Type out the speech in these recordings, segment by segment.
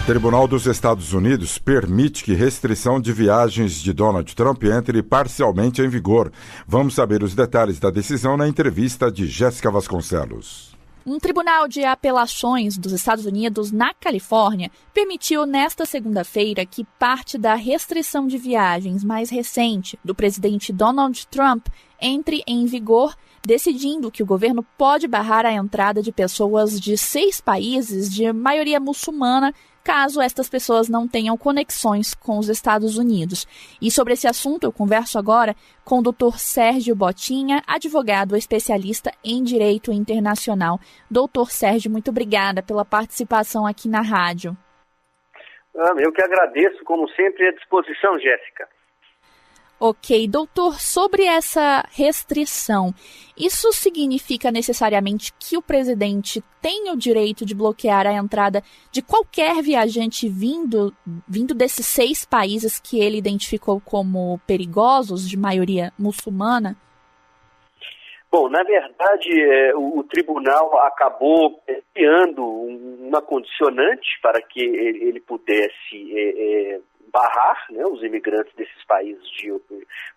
Tribunal dos Estados Unidos permite que restrição de viagens de Donald Trump entre parcialmente em vigor. Vamos saber os detalhes da decisão na entrevista de Jéssica Vasconcelos. Um tribunal de apelações dos Estados Unidos, na Califórnia, permitiu nesta segunda-feira que parte da restrição de viagens mais recente do presidente Donald Trump entre em vigor, decidindo que o governo pode barrar a entrada de pessoas de 6 países de maioria muçulmana, caso estas pessoas não tenham conexões com os Estados Unidos. E sobre esse assunto eu converso agora com o Dr. Sérgio Botinha, advogado especialista em Direito Internacional. Doutor Sérgio, muito obrigada pela participação aqui na rádio. Eu que agradeço, como sempre, à disposição, Jéssica. Ok, doutor, sobre essa restrição, isso significa necessariamente que o presidente tem o direito de bloquear a entrada de qualquer viajante vindo desses 6 países que ele identificou como perigosos, de maioria muçulmana? Bom, na verdade, o tribunal acabou criando uma condicionante para que ele pudesse barrar, né, os imigrantes desses países de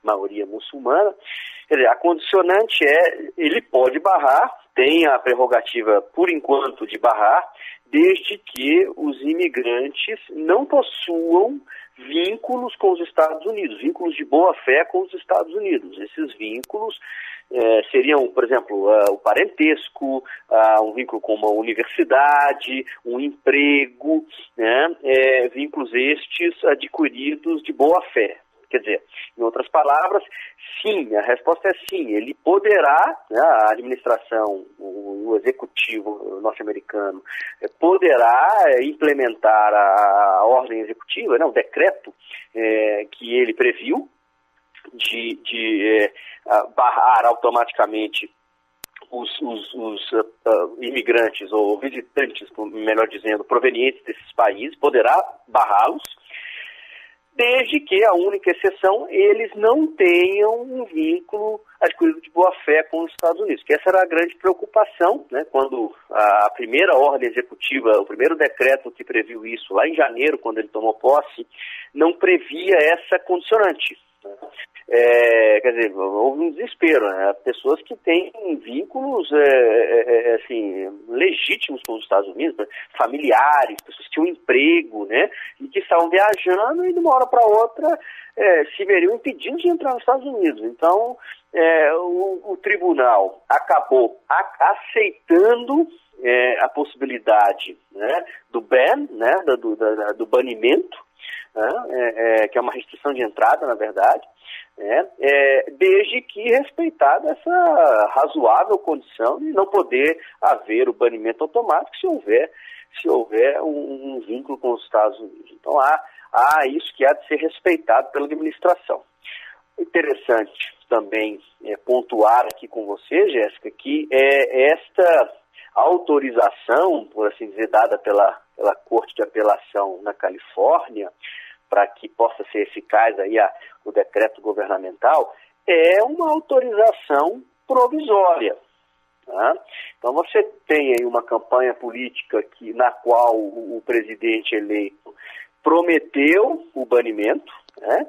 maioria muçulmana. Quer dizer, a condicionante ele pode barrar, tem a prerrogativa, por enquanto, de barrar, desde que os imigrantes não possuam vínculos com os Estados Unidos, vínculos de boa-fé com os Estados Unidos. Esses vínculos seriam, por exemplo, o parentesco, um vínculo com uma universidade, um emprego, né, vínculos estes adquiridos de boa-fé. Quer dizer, em outras palavras, sim, a resposta é sim, ele poderá, né, a administração, o executivo norte-americano, poderá implementar a ordem executiva, né, o decreto que ele previu, de barrar automaticamente os imigrantes ou visitantes, melhor dizendo, provenientes desses países, poderá barrá-los, desde que a única exceção, eles não tenham um vínculo adquirido de boa-fé com os Estados Unidos, que essa era a grande preocupação, né, quando a primeira ordem executiva, o primeiro decreto que previu isso, lá em janeiro, quando ele tomou posse, não previa essa condicionante. Quer dizer, houve um desespero, né? Pessoas que têm vínculos assim, legítimos com os Estados Unidos, familiares, pessoas que tinham emprego, né? E que estavam viajando e de uma hora para outra se veriam impedidos de entrar nos Estados Unidos. Então, o tribunal acabou aceitando a possibilidade, né, do ban, né, do banimento, que é uma restrição de entrada, na verdade, desde que respeitada essa razoável condição de não poder haver o banimento automático se houver um vínculo com os Estados Unidos. Então há isso que há de ser respeitado pela administração. Interessante também pontuar aqui com você, Jéssica, que esta autorização, por assim dizer, dada pela Corte de Apelação na Califórnia, para que possa ser eficaz aí o decreto governamental, é uma autorização provisória. Tá? Então você tem aí uma campanha política na qual o presidente eleito prometeu o banimento, né?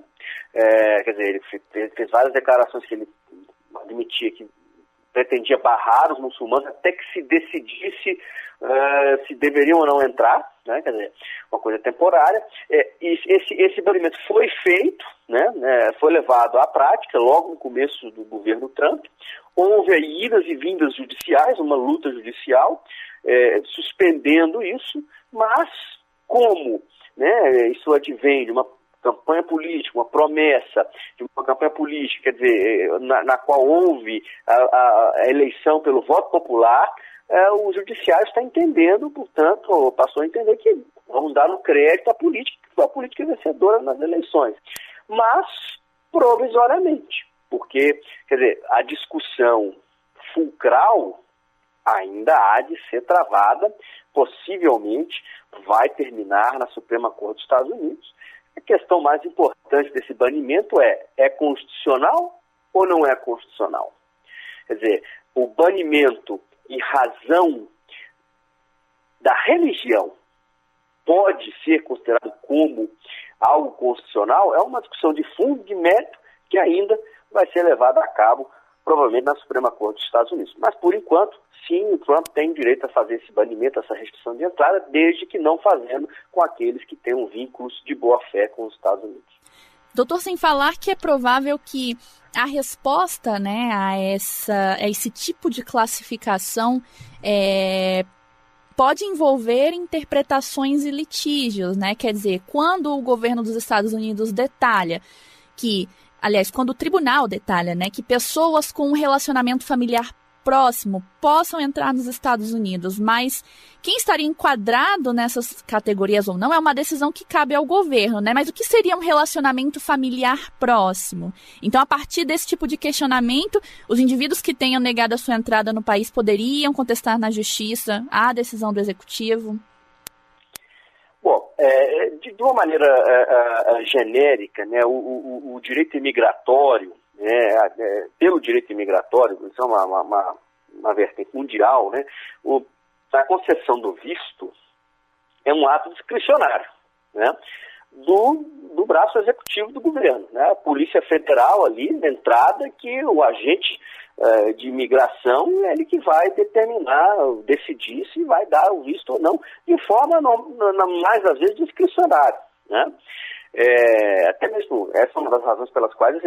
Quer dizer, ele fez várias declarações que ele admitia que pretendia barrar os muçulmanos até que se decidisse se deveriam ou não entrar, né? Quer dizer, uma coisa temporária. Esse banimento foi feito, né? Foi levado à prática logo no começo do governo Trump. Houve aí idas e vindas judiciais, uma luta judicial, suspendendo isso, mas como, né, isso advém de uma campanha política, uma promessa de uma campanha política, quer dizer, na qual houve a eleição pelo voto popular, o judiciário está entendendo, portanto, passou a entender que vamos dar um crédito à política, que foi a política vencedora nas eleições. Mas, provisoriamente, porque, quer dizer, a discussão fulcral ainda há de ser travada, possivelmente vai terminar na Suprema Corte dos Estados Unidos. A questão mais importante desse banimento é constitucional ou não é constitucional? Quer dizer, o banimento em razão da religião pode ser considerado como algo constitucional, é uma discussão de fundo, de mérito, que ainda vai ser levada a cabo, provavelmente na Suprema Corte dos Estados Unidos. Mas, por enquanto, sim, o Trump tem direito a fazer esse banimento, essa restrição de entrada, desde que não fazendo com aqueles que tenham vínculos de boa-fé com os Estados Unidos. Doutor, sem falar que é provável que a resposta, né, a esse tipo de classificação pode envolver interpretações e litígios, né? Quer dizer, quando o governo dos Estados Unidos detalha que, aliás, quando o tribunal detalha, né, que pessoas com um relacionamento familiar próximo possam entrar nos Estados Unidos, mas quem estaria enquadrado nessas categorias ou não é uma decisão que cabe ao governo, né? Mas o que seria um relacionamento familiar próximo? Então, a partir desse tipo de questionamento, os indivíduos que tenham negado a sua entrada no país poderiam contestar na justiça a decisão do executivo? Bom, de uma maneira genérica, né, o direito imigratório, pelo direito imigratório, isso é uma vertente mundial, né, a concessão do visto é um ato discricionário, né, do braço executivo do governo, né, a Polícia Federal ali na entrada, que o agente de imigração é ele que vai determinar, decidir se vai dar o visto ou não, de forma, mais às vezes, discricionária, né. Até mesmo, essa é uma das razões pelas quais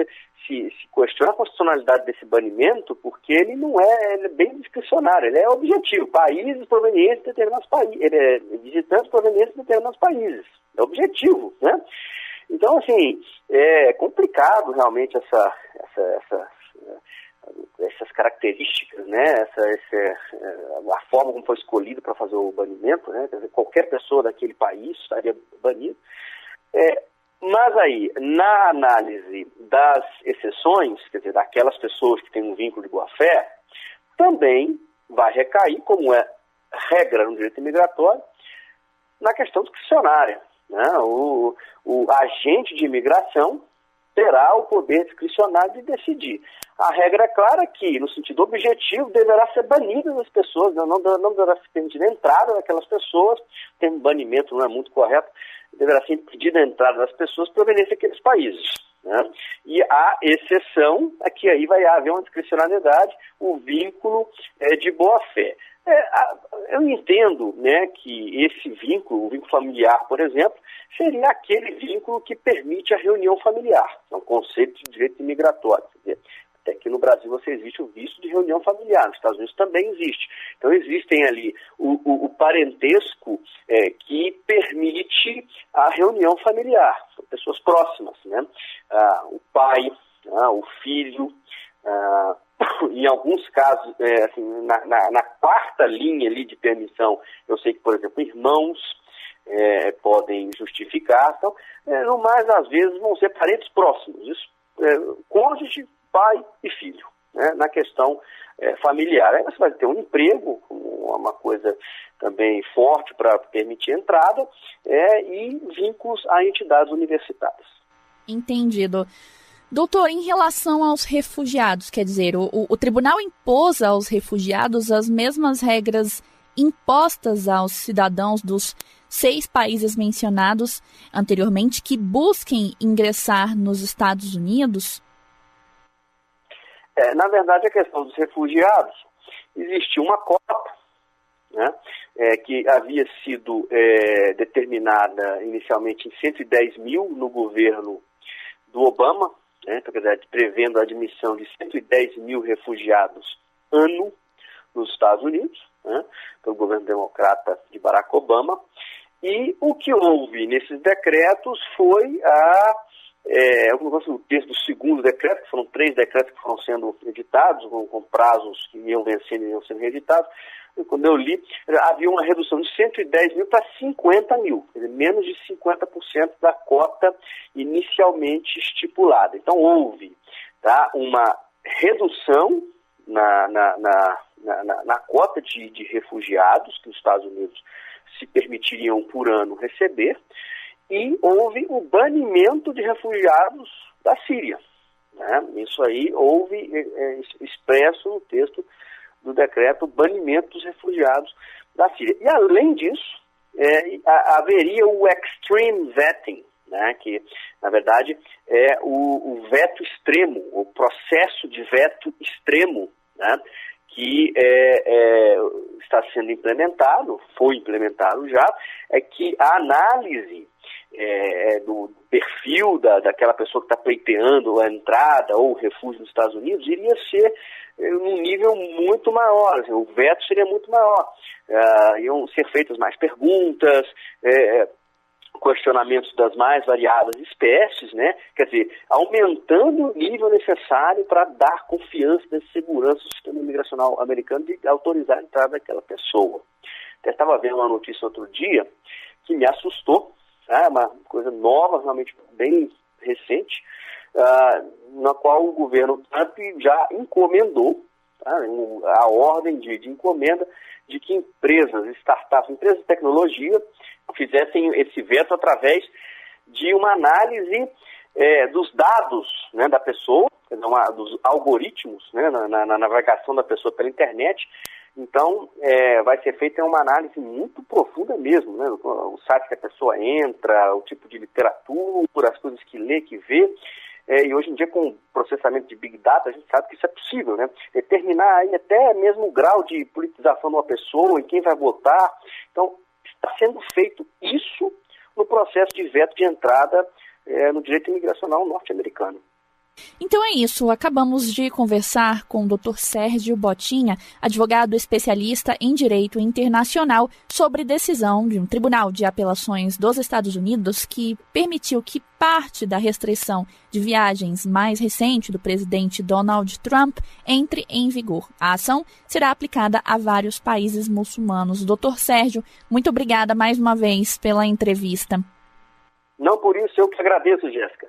se questiona a constitucionalidade desse banimento, porque ele ele é bem discricionário, ele é objetivo, países provenientes de determinados países, visitantes provenientes de determinados países, é objetivo, né? Então, assim, é complicado realmente essas características, né? A forma como foi escolhido para fazer o banimento, né? Quer dizer, qualquer pessoa daquele país estaria banido. Mas aí, na análise das exceções, quer dizer, daquelas pessoas que têm um vínculo de boa-fé, também vai recair, como é regra no direito imigratório, na questão discricionária, né? O agente de imigração terá o poder discricionário de decidir. A regra é clara que, no sentido objetivo, deverá ser banida das pessoas, não deverá ser permitida a entrada daquelas pessoas, o termo banimento não é muito correto, deverá ser impedida a entrada das pessoas provenientes daqueles países, né? E a exceção é que aí vai haver uma discricionariedade, o vínculo de boa-fé. Eu entendo, né, que esse vínculo, o vínculo familiar, por exemplo, seria aquele vínculo que permite a reunião familiar. É um conceito de direito imigratório. Quer dizer, até que no Brasil existe o visto de reunião familiar, nos Estados Unidos também existe. Então existem ali o parentesco que permite a reunião familiar, são pessoas próximas, né? O pai, o filho, em alguns casos, assim, na quarta linha ali de permissão, eu sei que, por exemplo, irmãos podem justificar, então, no mais, às vezes, vão ser parentes próximos, isso, cônjuge, pai e filho, né, na questão familiar. Aí você vai ter um emprego, uma coisa também forte para permitir a entrada, e vínculos a entidades universitárias. Entendido. Doutor, em relação aos refugiados, quer dizer, o tribunal impôs aos refugiados as mesmas regras impostas aos cidadãos dos 6 países mencionados anteriormente que busquem ingressar nos Estados Unidos? Na verdade, a questão dos refugiados, existia uma cota, né, que havia sido determinada inicialmente em 110 mil no governo do Obama, né, então, quer dizer, prevendo a admissão de 110 mil refugiados ano nos Estados Unidos, né, pelo governo democrata de Barack Obama, e o que houve nesses decretos foi o texto do segundo decreto, que foram 3 decretos que foram sendo editados, com prazos que iam vencendo e iam sendo reeditados. E quando eu li, havia uma redução de 110 mil para 50 mil, quer dizer, menos de 50% da cota inicialmente estipulada. Então houve, tá, uma redução na cota de refugiados que os Estados Unidos se permitiriam por ano receber, e houve o banimento de refugiados da Síria, né? Isso aí houve expresso no texto do decreto, o banimento dos refugiados da Síria. E além disso, haveria o extreme vetting, né, que, na verdade, é o veto extremo, o processo de veto extremo, né, que está sendo implementado, foi implementado já, é que a análise do perfil daquela pessoa que está pleiteando a entrada ou o refúgio nos Estados Unidos iria ser num nível muito maior, o veto seria muito maior, iam ser feitas mais perguntas, questionamentos das mais variadas espécies, né? Quer dizer, aumentando o nível necessário para dar confiança e segurança ao sistema imigracional americano de autorizar a entrada daquela pessoa. Até estava vendo uma notícia outro dia que me assustou, né? Uma coisa nova, realmente bem recente, na qual o governo Trump já encomendou, tá? A ordem de encomenda de que empresas, startups, empresas de tecnologia fizessem esse veto através de uma análise dos dados, né, da pessoa, dos algoritmos, né, na navegação da pessoa pela internet. Então, vai ser feita uma análise muito profunda mesmo, né, o site que a pessoa entra, o tipo de literatura, as coisas que lê, que vê. E hoje em dia, com o processamento de Big Data, a gente sabe que isso é possível, né? Determinar aí até mesmo o grau de politização de uma pessoa, em quem vai votar. Então, está sendo feito isso no processo de veto de entrada no direito imigracional norte-americano. Então é isso, acabamos de conversar com o Dr. Sérgio Botinha, advogado especialista em direito internacional, sobre decisão de um tribunal de apelações dos Estados Unidos que permitiu que parte da restrição de viagens mais recente do presidente Donald Trump entre em vigor. A ação será aplicada a vários países muçulmanos. Dr. Sérgio, muito obrigada mais uma vez pela entrevista. Não por isso, eu que agradeço, Jéssica.